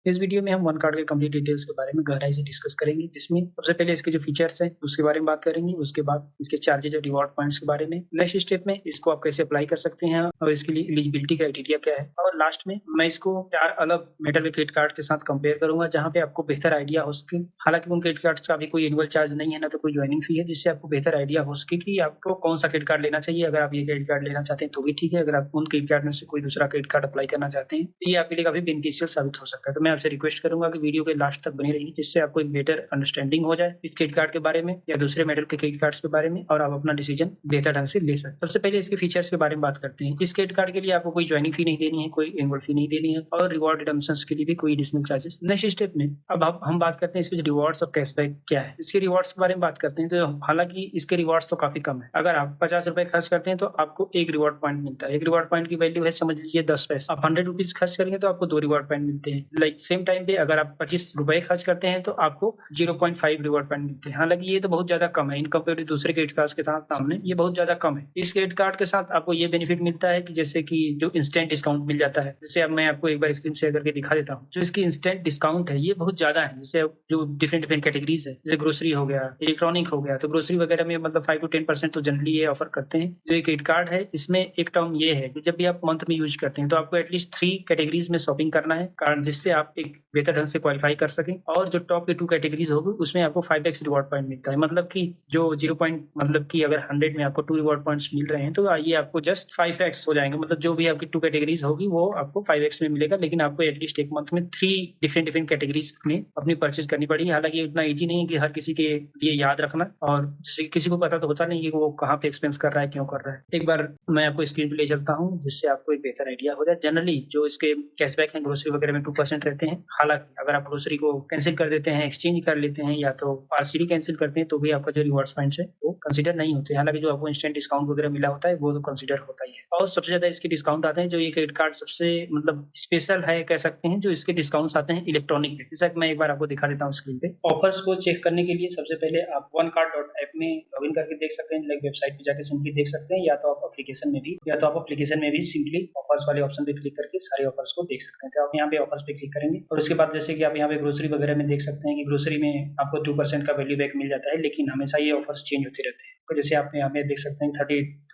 इस वीडियो में हम वन कार्ड के कंप्लीट डिटेल्स के बारे में गहराई से डिस्कस करेंगे, जिसमें सबसे पहले इसके जो फीचर्स हैं उसके बारे में बात करेंगे। उसके बाद इसके चार्जेज और रिवॉर्ड पॉइंट्स के बारे में, नेक्स्ट स्टेप में इसको आप कैसे अप्लाई कर सकते हैं और इसके लिए एलिजिबिलिटी क्राइटेरिया क्या है, और लास्ट में मैं इसको 4 अलग मेटल के क्रेडिट कार्ड के साथ कंपेयर करूंगा, जहां पे आपको बेहतर आइडिया हो सके। हालांकि उन क्रेडिट कार्ड्स का अभी कोई एनुअल चार्ज नहीं है, ना तो कोई ज्वाइनिंग फी है, जिससे आपको बेहतर आइडिया हो सके कि आपको कौन सा क्रेडिट कार्ड लेना चाहिए। अगर आप ये क्रेडिट कार्ड लेना चाहते हैं तो भी ठीक है, अगर आप उन क्रेडिट कार्ड में से कोई दूसरा क्रेडिट कार्ड अप्लाई करना चाहते हैं तो ये आपके लिए काफी बेनिफिशियल साबित हो सकता है। तो मैं आपसे रिक्वेस्ट करूंगा कि वीडियो के लास्ट तक बनी रहिए, जिससे आपको एक बेटर अंडरस्टैंडिंग हो जाए इस क्रेडिट कार्ड के बारे में या दूसरे मेटल के क्रेडिट कार्ड्स के बारे में, और आप अपना डिसीजन बेहतर ढंग से ले सकते। सबसे पहले इसके फीचर्स के बारे में बात करते हैं। इस क्रेडिट कार्ड के लिए आपको कोई ज्वाइनिंग फी नहीं देनी है, कोई एनुअल फी नहीं देनी है, और रिवॉर्ड रिडम्पशंस के लिए भी कोई एडिशनल चार्जेस। नेक्स्ट स्टेप में अब हम बात करते हैं इसके रिवॉर्ड्स और कैशबैक क्या है। इसके रिवॉर्ड्स के बारे में बात करते हैं तो हालांकि इसके रिवॉर्ड्स तो काफी कम है। अगर आप 50 रुपए खर्च करते हैं तो आपको एक रिवॉर्ड पॉइंट मिलता है। एक रिवॉर्ड पॉइंट की वैल्यू है समझ लीजिए 10 पैसे। आप 100 रुपीज खर्च करेंगे तो आपको 2 रिवॉर्ड पॉइंट मिलते हैं। लाइक सेम टाइम पे अगर आप 25 रुपए खर्च करते हैं तो आपको 0.5 रिवॉर्ड पॉइंट मिलते हैं। हालांकि ये तो बहुत ज्यादा कम है इन कंपेयर टू दूसरे क्रेडिट कार्ड के साथ सामने, ये बहुत ज्यादा कम है। इस क्रेडिट कार्ड के साथ आपको ये बेनिफिट मिलता है कि जैसे कि जो इंस्टेंट डिस्काउंट मिल जाता है। जैसे अब मैं आपको एक बार स्क्रीन शेयर करके दिखा देता हूँ। जो इसकी इंस्टेंट डिस्काउंट है ये बहुत ज्यादा है। जैसे जो डिफरेंट कैटेगरीज है, जैसे ग्रोसरी हो गया, इलेक्ट्रॉनिक हो गया, तो ग्रोसरी वगैरह में मतलब 5 to 10% तो जनरली ये ऑफर करते हैं। जो ये क्रेडिट कार्ड है इसमें एक टर्म ये है कि जब भी आप मंथ में यूज करते हैं तो आपको एटलीस्ट 3 कैटेगरीज में शॉपिंग करना है, कारण जिससे आप एक बेहतर ढंग से क्वालिफाई कर सकें। और जो टॉप के 2 कैटेगरीज होगी उसमें आपको 5x रिवॉर्ड पॉइंट मिलता है। मतलब कि जो 0 पॉइंट मतलब कि अगर 100 में आपको 2 रिवॉर्ड पॉइंट्स मिल रहे हैं तो ये आपको जस्ट 5x हो जाएंगे। मतलब जो भी आपकी 2 कैटेगरीज होगी वो आपको 5x में मिलेगा, लेकिन आपको एटलीस्ट एक मंथ में 3 डिफरेंट कैटेगरीज में अपनी परचेज करनी पड़ेगी। हालांकि उतना ईजी नहीं है कि हर किसी के लिए याद रखना, और किसी को पता तो होता नहीं है कि वो कहाँ पे एक्सपेंस कर रहा है, क्यों कर रहा है। एक बार मैं आपको स्क्रीन पे ले चलता हूँ जिससे आपको एक बेहतर आइडिया हो जाए। जनरली जो इसके कैशबैक है ग्रोसरी वगैरह में 2% रहते हैं। हालांकि अगर आप ग्रोसरी को कैंसिल कर देते हैं, एक्सचेंज कर लेते हैं या तो पार्सली कैंसिल करते हैं तो भी आपका जो रिवॉर्ड्स पॉइंट्स है वो कंसीडर नहीं होते। हालांकि जो आपको इंस्टेंट डिस्काउंट वगैरह मिला होता है वो तो कंसीडर होता ही है। और सबसे ज्यादा इसके डिस्काउंट आते हैं, जो ये क्रेडिट कार्ड सबसे मतलब स्पेशल है कह सकते हैं, जो इसके डिस्काउंट्स आते हैं इलेक्ट्रॉनिक पे। जैसा कि मैं एक बार आपको दिखा देता हूँ स्क्रीन पे। ऑफर्स को चेक करने के लिए सबसे पहले आप onecard.app में लॉगिन करके देख सकते हैं, लाइक वेबसाइट पे जाके सिंपली देख सकते हैं, या तो आप एप्लीकेशन में भी सिंपली ऑफर्स वाले ऑप्शन पे क्लिक करके सारे ऑफर्स को देख सकते हैं। तो आप यहाँ पे ऑफर्स पे क्लिक करेंगे और उसके बाद जैसे कि आप यहाँ पे ग्रोसरी वगैरह में देख सकते हैं कि ग्रोसरी में आपको 2% का वैल्यू बैक मिल जाता है, लेकिन हमेशा ये ऑफर्स चेंज होते रहते हैं। तो जैसे आप यहाँ पे देख सकते हैं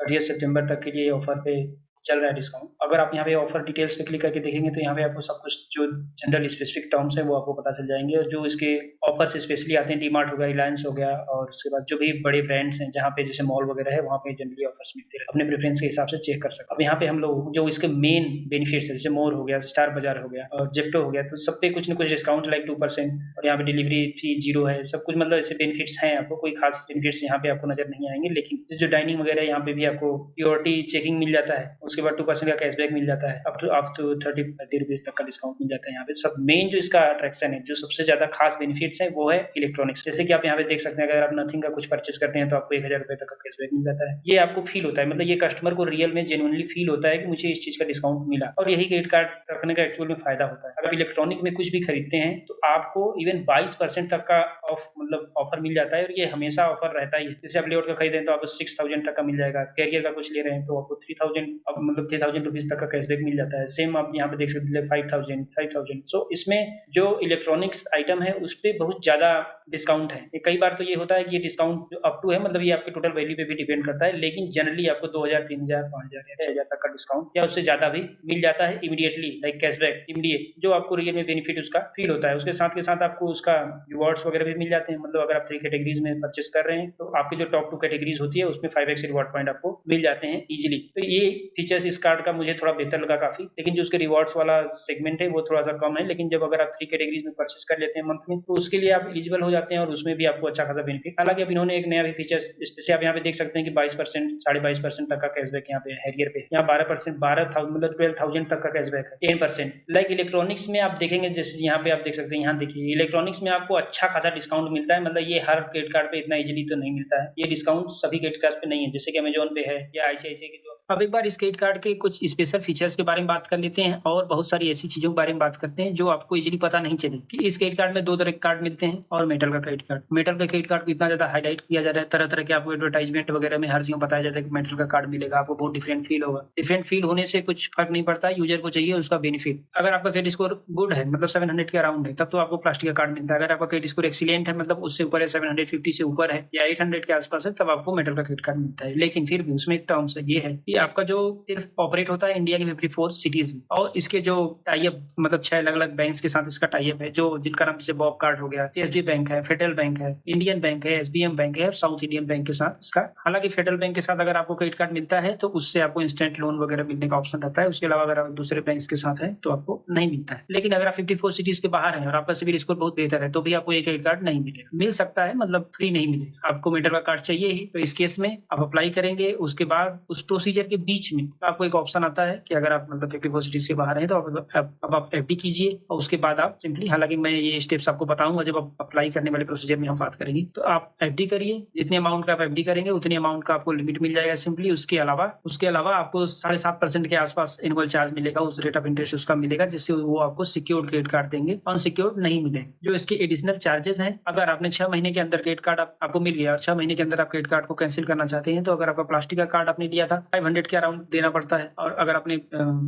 30 सितंबर तक के लिए ऑफर पे चल रहा है डिस्काउंट। अगर आप यहाँ पे ऑफर डिटेल्स पे क्लिक करके देखेंगे तो यहाँ पे आपको सब कुछ जो जनरल स्पेसिफिक टर्म्स है वो आपको पता चल जाएंगे, और जो इसके ऑफर्स स्पेशली आते हैं डीमार्ट हो गया, रिलायंस हो गया, और उसके बाद जो भी बड़े ब्रांड्स हैं जहाँ पे जैसे मॉल वगैरह है वहाँ पे जनरली ऑफर्स मिलते हैं। अपने प्रेफरेंस के हिसाब से चेक कर सकते हैं। अब यहाँ पे हम लोग जो इसके मेन बेनिफिट्स है, जैसे मोर हो गया, स्टार बाजार हो गया और जेप्टो हो गया, तो सब पे कुछ न कुछ डिस्काउंट लाइक 2%, और यहाँ पे डिलीवरी फी 0 है। सब कुछ मतलब ऐसे बेनिफिट्स हैं। आपको कोई खास बेनिफिट्स यहाँ पे आपको नजर नहीं आएंगे, लेकिन जो डाइनिंग वगैरह यहाँ पे भी आपको प्योरिटी चेकिंग मिल जाता है। उसके बाद 2% का कैशबैक मिल जाता है, अप टू 30 रुपीज तक का डिस्काउंट मिल जाता है। यहाँ पे सब मेन जो इसका अट्रैक्शन है, जो सबसे ज्यादा खास बेनिफिट्स है वो है इलेक्ट्रॉनिक्स। जैसे कि आप यहाँ पे देख सकते हैं, अगर आप नथिंग का कुछ परचेज करते हैं तो आपको 1000 रुपए तक का कैशबैक मिल जाता है। ये आपको फील होता है, मतलब ये कस्टमर को रियल में जेन्युइनली फील होता है कि मुझे इस चीज का डिस्काउंट मिला, और यही क्रेडिट कार्ड रखने का एक्चुअल में फायदा होता है। अगर इलेक्ट्रॉनिक में कुछ भी खरीदते हैं तो आपको इवन 22% तक का ऑफ मतलब ऑफर मिल जाता है, और ये हमेशा ऑफर रहता ही है। जैसे आप लेआउट का खरीदें तो आपको 6000 तक का मिल जाएगा। कैरियर का कुछ ले रहे हैं तो आपको 3000 रुपीज तक का कैशबैक मिल जाता है। सेम आप यहाँ पे देख सकते हैं 5000। सो इसमें जो इलेक्ट्रॉनिक्स आइटम है उस पर बहुत ज्यादा डिस्काउंट है। कई बार तो ये होता है कि ये डिस्काउंट जो अप टू है, मतलब ये आपके टोटल वैल्यू पे भी डिपेंड करता है, लेकिन जनरली आपको 2000, 3000, 5000 या 6000 तक का डिस्काउंट या उससे ज्यादा भी मिल जाता है इमीडिएटली, लाइक कैशबैक इमीडिएट, जो आपको रियल में बेनिफिट उसका फील होता है। उसके साथ के साथ आपको उसका रिवॉर्ड्स वगैरह भी मिल जाते हैं। मतलब अगर आप 3 कैटेगरीज में परचेस कर रहे हैं तो आपकी जो टॉप 2 कैटेगरीज होती है उसमें 5x रिवॉर्ड पॉइंट आपको मिल जाते हैं इजीली। तो ये फीचर्स इस कार्ड का मुझे थोड़ा बेहतर लगा काफी, लेकिन जो उसके रिवॉर्ड्स वाला सेगमेंट है वो थोड़ा सा कम है। लेकिन जब अगर आप 3 कैटेगरीज में परचेस कर लेते हैं मंथ में तो उसके लिए आप एलिजिबल हो जाते हैं, और उसमें भी आपको अच्छा खासा बेनिफिट। हालांकि अब इन्होंने एक नया भी फीचर, जैसे आप यहाँ पे देख सकते हैं कि 22%, 22.5% तक का कैशबैक यहाँ पे हैरियर पे, यहाँ 12%, 12,000 मतलब 12,000 तक का कैशबैक है, 10%। लाइक इलेक्ट्रॉनिक्स में आप देखेंगे, जैसे यहाँ पे आप देख सकते हैं, यहाँ देखिए इलेक्ट्रॉनिक्स में आपको अच्छा खासा डिस्काउंट मिलता है। मतलब ये हर क्रेडिट कार्ड पे इतना इजीली तो नहीं मिलता है, ये डिस्काउंट सभी क्रेडिट कार्ड पे नहीं है, जैसे कि अमेजोन पे है या आईसीआईसीआई की जो अब एक बार इस क्रेडिट कार्ड के कुछ स्पेशल फीचर्स के बारे में बात कर लेते हैं और बहुत सारी ऐसी चीजों के बारे में बात करते हैं जो आपको इजीली पता नहीं चली कि इस क्रेडिट कार्ड में दो तरह के कार्ड मिलते हैं और मेटल का क्रेडिट कार्ड। मेटल का क्रेडिट कार्ड को इतना ज्यादा हाईलाइट किया जा रहा है, तरह तरह के आपको एडवर्टाइजमेंट वगैरह में हर जगह बताया जाता है कि मेटल का कार्ड मिलेगा, आपको बहुत डिफरेंट फील होगा। डिफरेंट फील होने से कुछ फर्क नहीं पड़ता, यूजर को चाहिए उसका बेनिफिट। अगर आपका क्रेडिट स्कोर गुड है, मतलब 700 के अराउंड है, तब तो आपको प्लास्टिक का कार्ड मिलता है। अगर आपका क्रेडिट स्कोर एक्सीलेंट है, मतलब उससे ऊपर है, 750 से ऊपर है या 800 के आसपास है, तब आपको मेटल का क्रेडिट कार्ड मिलता है। लेकिन फिर भी उसमें एक टर्म्स है, ये है कि आपका जो सिर्फ ऑपरेट होता है इंडिया की 54 सिटीज में, और इसके जो टाई अप, मतलब 6 अलग अलग बैंक्स के साथ इसका टाई अप है, जो जिनका नाम जैसे बॉब कार्ड हो गया, सीएसबी बैंक है, फेडरल बैंक है, इंडियन बैंक है, एसबीएम बैंक है, साउथ इंडियन बैंक के साथ इसका। हालांकि फेडरल बैंक के साथ अगर आपको क्रेडिट कार्ड मिलता है तो उससे आपको इंस्टेंट लोन वगैरह मिलने का ऑप्शन रहता है। उसके अलावा अगर आप दूसरे बैंक के साथ है तो आपको नहीं मिलता है। लेकिन अगर आप 54 सिटीज के बाहर है और आपका सिविल स्कोर बहुत बेहतर है तो भी आपको ये क्रेडिट कार्ड नहीं मिलेगा। मिल सकता है, मतलब फ्री नहीं मिलेगा। आपको मेटल का कार्ड चाहिए ही, तो इस केस में आप अप्लाई करेंगे। उसके बाद उस प्रोसीजर के बीच में आपको एक ऑप्शन आता है कि अगर आप मतलब 54 सिटीज से बाहर हैं तो आप एफडी कीजिए, और उसके बाद आप सिंपली, हालांकि मैं ये स्टेप्स आपको बताऊंगा जब आप अप्लाई करने वाले प्रोसीजर में हम बात करेंगे, तो आप एफडी करिए। जितने अमाउंट का आप एफडी करेंगे उतने अमाउंट का आपको लिमिट मिल जाएगा सिंपली। उसके अलावा आपको 7.5% के आसपास एनुअल चार्ज मिलेगा, उस रेट ऑफ इंटरेस्ट उसका मिलेगा, जिससे वो आपको सिक्योर्ड क्रेडिट कार्ड देंगे, अनसिक्योर्ड नहीं मिलेंगे। जो इसके एडिशनल चार्जेस हैं, अगर आपने 6 महीने के अंदर क्रेडिट कार्ड आपको मिल गया और 6 महीने के अंदर आप क्रेडिट कार्ड को कैंसिल करना चाहते हैं, तो अगर आपका प्लास्टिक का कार्ड आपने लिया था 500 के अराउंड देना पड़ता है, और अगर आपने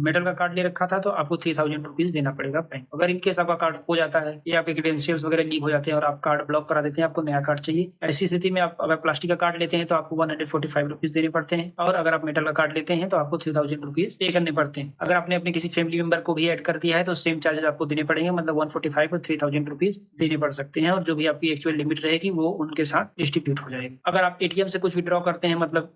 मेटल का कार्ड ले रखा था तो आपको 3000 रुपीज देना पड़ेगा बैंक। अगर इनकेस आपका कार्ड खो जाता है या आपके क्रेडेंशियल्स वगैरह लीक हो जाते हैं और आप कार्ड ब्लॉक करा देते हैं, आपको नया कार्ड चाहिए, ऐसी स्थिति में आप अगर प्लास्टिक का कार्ड लेते हैं तो आपको 145 रुपीज देने पड़ते हैं, और अगर आप मेटल का कार्ड लेते हैं तो आपको 3000 रुपीज पे करने पड़ते हैं। अगर आपने अपने किसी फैमिली मेंबर को भी ऐड कर दिया है तो सेम चार्जेस आपको देने पड़ेंगे, मतलब 145 और 3000 रुपीज देने पड़ सकते हैं, और जो भी आपकी एक्चुअल लिमिट रहेगी वो उनके साथ डिस्ट्रीब्यूट हो जाएगी। अगर आप एटीएम से कुछ विड्रॉ करते हैं, मतलब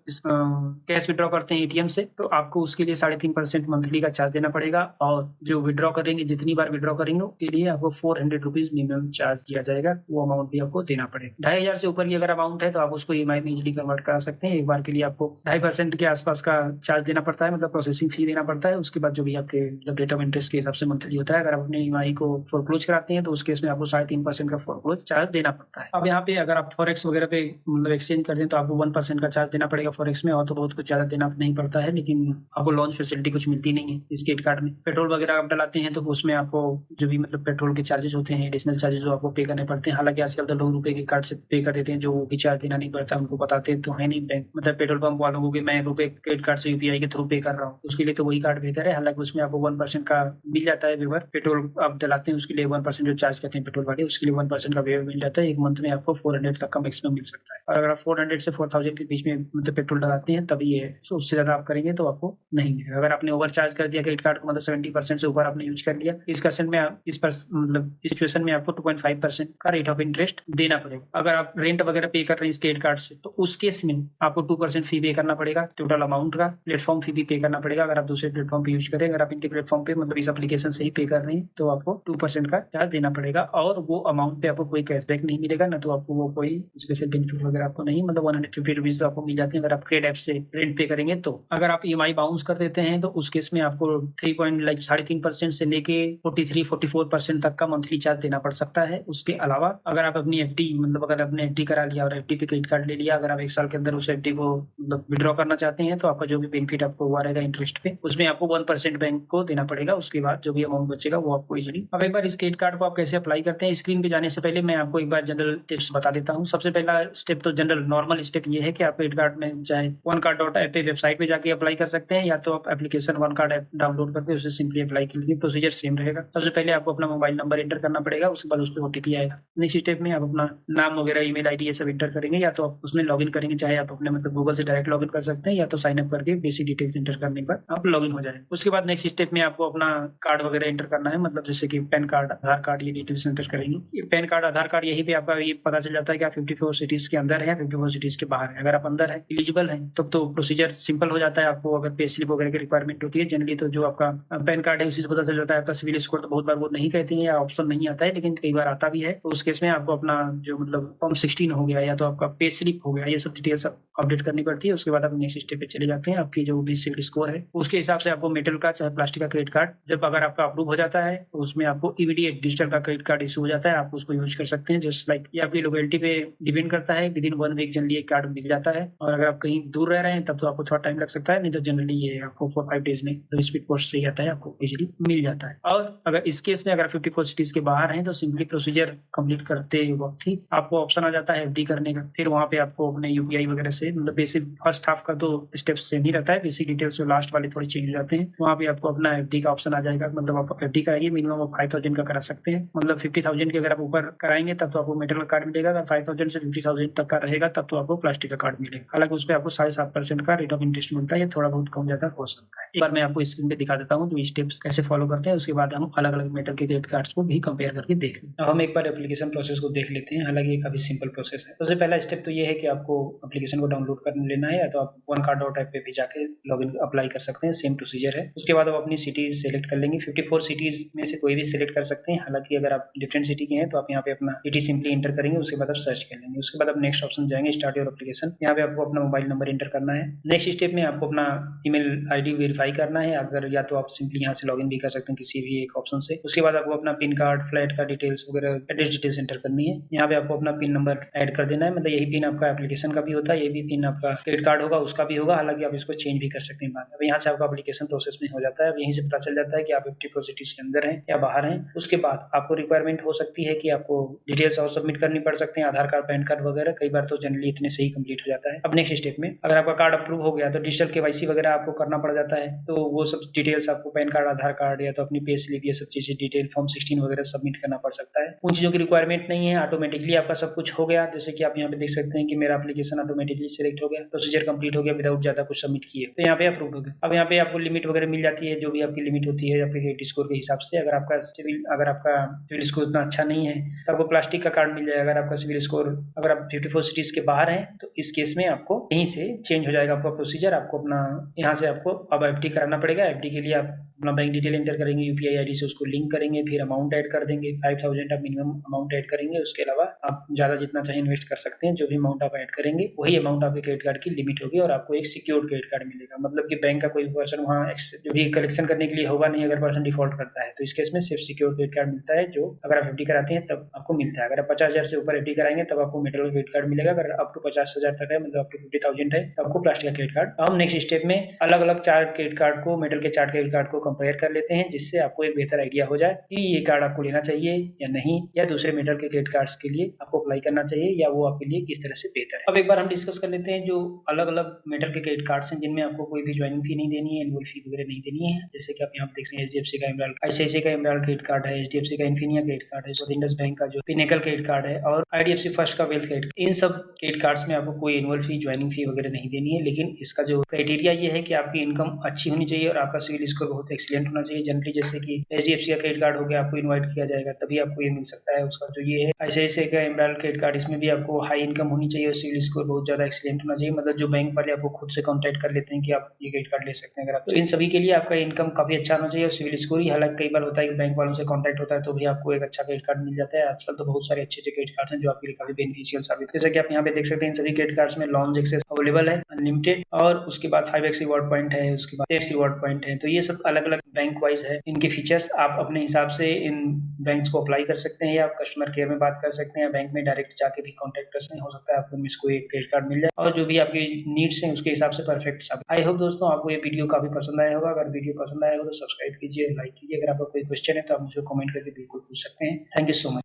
कैश विड्रॉ करते हैं एटीएम से, तो आपको उसके लिए 3.5% मंथली का चार्ज देना पड़ेगा, और जो विड्रॉ करेंगे, जितनी बार विड्रॉ करेंगे उसके लिए आपको 400 रुपीज मिनिमम चार्ज दिया जाएगा, वो अमाउंट भी आपको देना पड़ेगा। 2500 से ऊपर की अगर अमाउंट है तो आप उसको ईएमआई में इजीली कन्वर्ट करा सकते हैं। एक बार के लिए आपको 2.5% के आसपास का चार्ज देना पड़ता है, मतलब प्रोसेसिंग फी देना पड़ता है। उसके बाद जो भी आपके मतलब रेट ऑफ इंटरेस्ट के हिसाब से मंथली होता है। अगर आप अपने ईएमआई को फोरक्लोज कराते हैं तो उस केस में आपको 3.5% का फोरक्लोज चार्ज देना पड़ता है। अब यहाँ पे अगर आप फॉरेक्स वगैरह पे मतलब एक्सचेंज करते हैं तो आपको 1% का चार्ज देना पड़ेगा फॉरेक्स में, और तो बहुत कुछ ज्यादा देना नहीं पड़ता है, लेकिन आपको लॉन्च फैसिलिटी कुछ मिलती नहीं है इस क्रेडिट कार्ड में। पेट्रोल वगैरह आप डलाते हैं तो उसमें आपको जो भी मतलब पेट्रोल के चार्जेस होते हैं, एडिशनल चार्जेस जो आपको पे करने पड़ते हैं। हालांकि आजकल तो लोग रुपए के कार्ड से पे कर देते हैं, जो भी चार्ज देना नहीं पड़ता, उनको बताते तो है नहीं बैंक, मतलब पेट्रोल पंप वालों को कि मैं रुपए क्रेडिट कार्ड से यूपीआई के थ्रू पे कर रहा हूँ, उसके लिए तो वही कार्ड बेहतर है। हालांकि उसमें आपको 1% का मिल जाता है वेवर। पेट्रोल आप डलाते हैं उसके लिए 1% जो चार्ज करते हैं पेट्रोल वाले, उसके लिए 1% का वेवर मिल जाता है। एक मंथ में आपको 400 तक का मैक्सिमम मिल सकता है, और अगर आप 400 से 4000 के बीच में मतलब पेट्रोल डलाते हैं तभी ये है, तो उससे ज्यादा आप करेंगे तो आपको नहीं मिलेगा। अगर आपने ओवर चार्ज कर दिया क्रेडिट कार्ड को, मतलब 70% से ऊपर आपने यूज कर लिया, इस केस में मतलब इस सिचुएशन में आपको 2.5% का रेट ऑफ इंटरेस्ट देना पड़ेगा। अगर आप रेंट वगैरह पे कर रहे हैं इस क्रेडिट कार्ड से, तो उस केस में आपको 2% फी पे करना पड़ेगा टोटल अमाउंट का। प्लेटफॉर्म फी भी पे करना पड़ेगा अगर आप दूसरे प्लेटफॉर्म पे यूज करें। अगर आप इनके प्लेटफॉर्म पे मतलब इस एप्लीकेशन से ही पे कर रहे हैं तो आपको 2% का चार्ज देना पड़ेगा, और वो अमाउंट पे आपको कोई कैशबैक नहीं मिलेगा, ना तो आपको वो कोई स्पेशल बेनिफिट वगैरह आपको नहीं, मतलब 150 रुपीज तो आपको मिल जाते हैं अगर आप क्रेडिट ऐप से रेंट पे करेंगे तो। अगर आप ईएमआई बाउंस कर देते हैं तो उस केस में आपको 3.3% से लेके 43-44% तक का मंथली चार्ज देना पड़ सकता है। उसके अलावा अगर आप अपनी एफडी, मतलब अगर आपने एफडी करा लिया और एफडी पे क्रेडिट कार्ड ले लिया, अगर आप 1 साल के अंदर उस एफडी को मतलब विड्रॉ करना चाहते हैं तो आपका जो भी बेनिफिट आपको हुआ रहेगा इंटरेस्ट पे, उसमें आपको 1% बैंक को देना पड़ेगा। उसके बाद जो भी अमाउंट बचेगा वो आपको इजीली। अब एक बार इस क्रेडिट कार्ड को आप कैसे अप्लाई करते हैं, स्क्रीन पे जाने से पहले मैं आपको एक बार जनरल टिप्स बता देता हूँ। सबसे पहला स्टेप तो जनरल नॉर्मल स्टेप ये है कि आप क्रेडिट कार्ड में चाहे one card dot app website पे जाके अप्लाई कर सकते हैं, या तो आप application one card app download करके उसे सिंपली अप्लाई कर लीजिए। प्रोसीजर सेम रहेगा। सबसे पहले आपको अपना मोबाइल नंबर एंटर करना पड़ेगा, उसके बाद उसपे ओटीपी आएगा। नेक्स्ट स्टेप में आप अपना नाम वगैरह, ईमेल आईडी ये सब एंटर करेंगे, या तो आप उसमें लॉगिन करेंगे, चाहे आप अपने मतलब गूगल से डायरेक्ट लॉगिन कर सकते हैं, या तो साइन अप करके बेसिक डिटेल्स एंटर करने पर आप लॉगिन हो जाए। उसके बाद नेक्स्ट स्टेप में आपको अपना कार्ड वगैरह एंटर करना है, मतलब जैसे कि पैन कार्ड, आधार कार्ड, ये डिटेल्स एंटर करेंगे। ये पैन कार्ड, आधार कार्ड, यही पे आपका ये पता चल जाता है कि आप 54 सिटीज के अंदर है, 54 सिटीज के बाहर है। अगर आप अंदर है, एलिजिबल है, तब तो प्रोसीजर सिंपल हो जाता है। आपको अगर पे स्लिप वगैरह की रिक्वायरमेंट होती है जनरली, तो जो आपका पैन कार्ड है उसी से पता चल जाता है आपका सिविल स्कोर। तो बहुत बार वो नहीं कहते हैं या ऑप्शन नहीं आता है, लेकिन कई बार आता भी है। तो उस केस में आपको अपना जो मतलब फॉर्म 16 हो गया या तो आपका पे स्लिप हो गया, ये सब डिटेल्स अपडेट करनी पड़ती है। उसके बाद आप नेक्स्ट स्टेप पे चले जाते हैं। आपकी जो भी सिविल स्कोर है उसके हिसाब से आपको मेटल का चाहे प्लास्टिक का क्रेडिट कार्ड जब अगर आपका अप्रूव हो जाता है तो उसमें आपको इमीडिएट डिजिटल का क्रेडिट कार्ड इशू हो जाता है। आप उसको यूज कर सकते हैं। जस्ट लाइक ये आपकी लोकेलिटी पे डिपेंड करता है। विदिन 1 वीक जनरली एक कार्ड मिल जाता है, और अगर आप कहीं दूर रह रहे हैं तब तो आपको थोड़ा टाइम टाइम लग सकता है, नहीं तो जनरली ये आपको 4-5 डेज में तो स्पीड पोस्ट से आता है, आपको इजीली मिल जाता है। और अगर इस केस में अगर 54 सिटीज के बाहर हैं तो सिंपली प्रोसीजर कंप्लीट करते वक्त ही आपको ऑप्शन आ जाता है एफडी करने का। फिर वहाँ पे आपको अपने यूपीआई वगैरह से मतलब बेसिक फर्स्ट हाफ का तो स्टेप्स सेम ही रहता है, बेसिक डिटेल्स जो लास्ट वाले थोड़ी चेंज हो जाते हैं। वहाँ पे आपको अपना एफडी का ऑप्शन आ जाएगा, मतलब आप एफडी कराइए, मिनिमम आप 5000 का करा सकते हैं। मतलब 50,000 के अगर आप ऊपर कराएंगे तब तो आपको मेटल का कार्ड मिलेगा, अगर 5000 से 50,000 तक का रहेगा तब तो आपको प्लास्टिक का कार्ड मिलेगा। हालांकि उस पर आपको 7.5% का रेट ऑफ इंटरेस्ट मिलता है, ये थोड़ा बहुत कम ज्यादा हो सकता है। एक बार मैं आपको स्क्रीन पे दिखा देता हूँ जो स्टेप्स कैसे फॉलो करते हैं, उसके बाद हम अलग अलग मेटल के क्रेडिट कार्ड्स को भी कंपेयर करके देख लेते हैं। अब हम एक बार एप्लीकेशन प्रोसेस को देख लेते हैं, हालांकि ये काफी सिंपल प्रोसेस है। सबसे पहला स्टेप तो ये है कि आपको एप्लीकेशन को डाउनलोड कर लेना है, या तो आप onecard.app पे भी जाके लॉगिन अप्लाई कर सकते हैं, सेम प्रोसीजर है। उसके बाद आप अपनी सिटीज सेलेक्ट कर लेंगे, 54 सिटीज में से कोई भी सिलेक्ट कर सकते हैं। हालांकि अगर आप डिफरेंट सिटी के हैं तो आप यहाँ पे अपना सिटी सिंपली इंटर करेंगे, उसके बाद आप सर्च कर लेंगे। उसके बाद आप नेक्स्ट ऑप्शन जाएंगे, स्टार्ट योर एप्लीकेशन। यहाँ पे आपको अपना मोबाइल नंबर इंटर करना है। नेक्स्ट स्टेप में आपको अपना ईमेल आईडी वेरीफाई करना है, अगर या तो आप सिंपली यहाँ से लॉगिन भी कर सकते हैं किसी भी एक ऑप्शन से। उसके बाद आपको अपना पिन कार्ड, फ्लैट का डिटेल्स वगैरह एड्रेस डिटेल्स एंटर करनी है। यहाँ पे आपको अपना पिन नंबर ऐड कर देना है, मतलब यही पिन आपका एप्लीकेशन का भी होता है, ये भी पिन आपका क्रेडिट कार्ड होगा उसका भी होगा। हालांकि आप इसको चेंज भी कर सकते हैं बाद में। अब यहाँ से आपका एप्लीकेशन प्रोसेस में हो जाता है। अब यहीं से पता चल जाता है कि आप 54 सिटीज के अंदर हैं या बाहर हैं। उसके बाद आपको रिक्वायरमेंट हो सकती है कि आपको डिटेल्स और सबमिट करनी पड़ सकते हैं, आधार कार्ड, पैन कार्ड वगैरह। कई बार तो जनरली इतने से ही कंप्लीट हो जाता है। अब नेक्स्ट स्टेप में अगर आपका कार्ड अप्रूव हो गया तो डिजिटल केवाईसी वगैरह आपको करना पड़ जाता है, तो वो सब डिटेल्स आपको पैन कार्ड, आधार कार्ड या तो अपनी पे स्लिप, ये सब चीजें डिटेल फॉर्म 16 वगैरह सबमिट करना पड़ सकता है। उन चीजों की रिक्वायरमेंट नहीं है, ऑटोमेटिकली आपका सब कुछ हो गया। जैसे कि आप यहाँ पे देख सकते हैं कि मेरा एप्लीकेशन ऑटोमेटिकली सिलेक्ट हो गया, प्रोसीजर कंप्लीट हो गया विदाउट ज्यादा कुछ सबमिट किए, तो यहाँ पे अप्रूव हो गया। अब यहाँ पे आपको लिमिट वगैरह मिल जाती है, जो भी आपकी लिमिट होती है आपके क्रेडिट स्कोर के हिसाब से। अगर आपका सिविल स्कोर उतना अच्छा नहीं है तो आपको प्लास्टिक का कार्ड मिल जाएगा। अगर आपका सिविल स्कोर अगर आप 54 सिटीज के बाहर हैं तो इस केस में आपको यहीं से चेंज हो जाएगा आपका प्रोसीजर। आपको अपना यहाँ से आपको अब एफडी कराना पड़ेगा। एफडी के लिए आप अपना बैंक डिटेल एंटर करेंगे, यूपीआई आईडी से उसको लिंक करेंगे, फिर अमाउंट ऐड कर देंगे, 5000 आप मिनिमम अमाउंट ऐड करेंगे। उसके अलावा आप ज्यादा जितना चाहे इन्वेस्ट कर सकते हैं, जो भी अमाउंट आप ऐड करेंगे वही अमाउंट आपके क्रेडिट कार्ड की लिमिट होगी और आपको एक सिक्योर्ड क्रेडिट कार्ड मिलेगा। मतलब कि बैंक का कोई पर्सन वहाँ जो भी कलेक्शन करने के लिए होगा नहीं, अगर पर्सन डिफॉल्ट करता है तो इस केस में सिर्फ सिक्योर्ड क्रेडिट कार्ड मिलता है, जो अगर आप एफडी कराते हैं तब आपको मिलता है। अगर आप 50,000 से ऊपर एफडी कराएंगे तब आपको मेटल का क्रेडिट कार्ड मिलेगा। अगर अप टू 50,000 तक है, मतलब अप टू 50,000 है, तो आपको प्लास्टिक का क्रेडिट कार्ड। हम नेक्स्ट स्टेप में अलग अलग 4 क्रेडिट कार्ड को, मेटल के 4 क्रेडिट कार्ड को कंपेयर कर लेते हैं, जिससे आपको एक बेहतर आइडिया हो जाए कि ये कार्ड आपको लेना चाहिए या नहीं, या दूसरे मेटल के क्रेडिट कार्ड्स के लिए आपको अप्लाई करना चाहिए, या वो आपके लिए किस तरह से बेहतर है। अब एक बार हम डिस्कस कर लेते हैं जो अलग अलग मेटल के क्रेडिट कार्ड्स हैं जिनमें आपको कोई भी ज्वाइनिंग फी नहीं देनी है, एनुअल फी वगैरह नहीं देनी है। जैसे कि आप यहाँ देख सकते हैं एचडीएफसी का एमराल्ड, आईसीआईसीआई का एमराल्ड क्रेडिट कार्ड है, एचडीएफसी का इन्फिनिया क्रेडिट कार्ड है, इंडस बैंक का जो पिनेकल क्रेडिट कार्ड है, और आईडीएफसी फर्स्ट का वेल्थ क्रेडिट। इन सब क्रेडिट कार्ड्स में आपको कोई एनुअल फी, ज्वाइनिंग फी वगैरह नहीं देनी है। लेकिन इसका जो क्राइटेरिया ये है कि आपकी इनकम अच्छी होनी चाहिए और आपका सिविल स्कोर बहुत एक्सीलेंट होना चाहिए। जनरली जैसे कि एचडीएफसी का क्रेडिट कार्ड हो गया, आपको इनवाइट किया जाएगा तभी आपको ये मिल सकता है। उसका जो ये है आईसीआईसीआई का एमराल्ड क्रेडिट कार्ड, इसमें भी आपको हाई इनकम होनी चाहिए और सिविल स्कोर बहुत ज्यादा एक्सीलेंट होना चाहिए। मतलब जो बैंक वाले आपको खुद से कॉन्टैक्ट कर लेते हैं कि आप ये क्रेडिट कार्ड ले सकते हैं अगर आप, तो इन सभी के लिए आपका इनकम काफी अच्छा होना चाहिए और सिविल स्कोर ही। हालांकि कई बार होता है कि बैंक वालों से कॉन्टैक्ट होता है तो भी आपको एक अच्छा क्रेडिट कार्ड मिल जाता है। आजकल तो बहुत सारे अच्छे क्रेडिट कार्ड हैं जो आपके लिए काफी बेनिफिशियल साबित। जैसे कि आप यहाँ पे देख सकते हैं, सभी क्रेडिट कार्ड्स में लॉन्च एक्सेस अवेलेबल है, अनलिमिटेड, और उसके बाद 5x रिवॉर्ड पॉइंट है, उसके बाद 10x रिवॉर्ड पॉइंट है। तो ये सब अलग अलग बैंक वाइज है। इनके फीचर्स आप अपने हिसाब से इन बैंक्स को अप्लाई कर सकते हैं, या आप कस्टमर केयर में बात कर सकते हैं, या बैंक में डायरेक्ट जाके भी कॉन्टैक्ट कर सकते हैं। हो सकता है आपको इनमें से कोई एक क्रेडिट कार्ड मिल जाए और जो भी आपकी नीड्स हैं उसके हिसाब से परफेक्ट साबित। आई होप दोस्तों आपको ये वीडियो काफी पसंद आया होगा। अगर वीडियो पसंद आया हो तो सब्सक्राइब कीजिए, लाइक कीजिए। अगर आपका कोई क्वेश्चन है तो आप मुझे कमेंट करके बिल्कुल पूछ सकते हैं। Thank you so much.